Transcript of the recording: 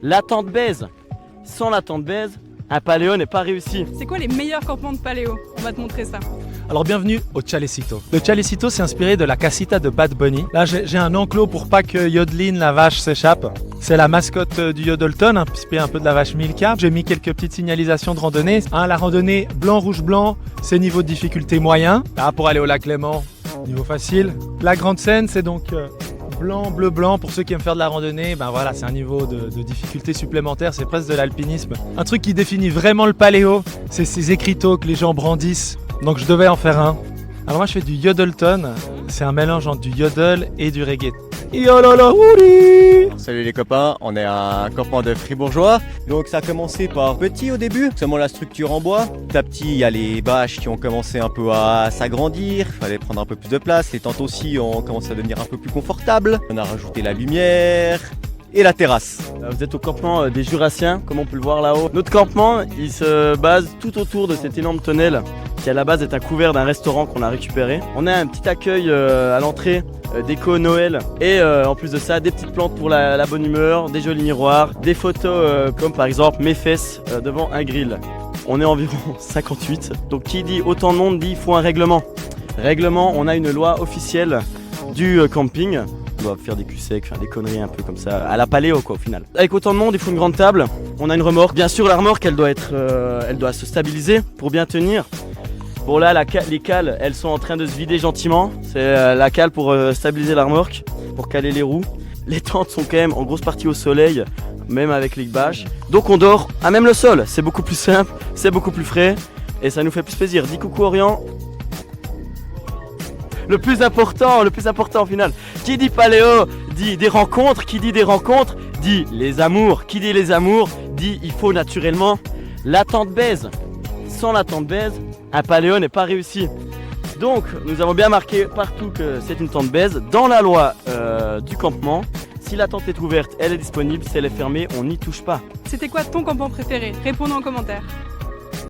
La tente baise. Sans la tente baise, un paléo n'est pas réussi. C'est quoi les meilleurs campements de paléo? On va te montrer ça. Alors bienvenue au Chalecito. Le Chalecito s'est inspiré de la casita de Bad Bunny. Là j'ai un enclos pour pas que Yodeline, la vache, s'échappe. C'est la mascotte du Yodelton, inspiré un peu de la vache Milka. J'ai mis quelques petites signalisations de randonnée. La randonnée blanc-rouge-blanc, c'est niveau de difficulté moyen. Là pour aller au lac Léman, niveau facile. La grande scène, c'est donc blanc, bleu, blanc. Pour ceux qui aiment faire de la randonnée, ben voilà, c'est un niveau de difficulté supplémentaire, c'est presque de l'alpinisme. Un truc qui définit vraiment le paléo, c'est ces écriteaux que les gens brandissent. Donc je devais en faire un. Alors moi je fais du yodelton, c'est un mélange entre du yodel et du reggae. Salut les copains, on est à un campement de fribourgeois. Donc ça a commencé par petit au début, seulement la structure en bois. Petit à petit, il y a les bâches qui ont commencé un peu à s'agrandir, il fallait prendre un peu plus de place. Les tentes aussi ont commencé à devenir un peu plus confortables. On a rajouté la lumière et la terrasse. Vous êtes au campement des Jurassiens, comme on peut le voir là-haut. Notre campement, il se base tout autour de cet énorme tunnel qui à la base est un couvert d'un restaurant qu'on a récupéré. On a un petit accueil à l'entrée, déco Noël et en plus de ça des petites plantes pour la bonne humeur, des jolis miroirs, des photos comme par exemple mes fesses devant un grill. On est environ 58, donc qui dit autant de monde dit il faut un règlement. Règlement, on a une loi officielle du camping. On doit faire des culs secs, faire des conneries un peu comme ça, à la paléo quoi au final. Avec autant de monde, il faut une grande table, on a une remorque. Bien sûr la remorque elle doit se stabiliser pour bien tenir. Bon là les cales elles sont en train de se vider gentiment. C'est la cale pour stabiliser la remorque, pour caler les roues. Les tentes sont quand même en grosse partie au soleil, même avec les bâches. Donc on dort à même le sol, c'est beaucoup plus simple, c'est beaucoup plus frais et ça nous fait plus plaisir. Dis coucou Orient. Le plus important au final. Qui dit paléo dit des rencontres, qui dit des rencontres dit les amours, qui dit les amours dit il faut naturellement la tente baise. Sans la tente baise, un paléo n'est pas réussi. Donc nous avons bien marqué partout que c'est une tente baise dans la loi du campement. Si la tente est ouverte, elle est disponible, si elle est fermée, on n'y touche pas. C'était quoi ton campement préféré? Réponds-nous en commentaire.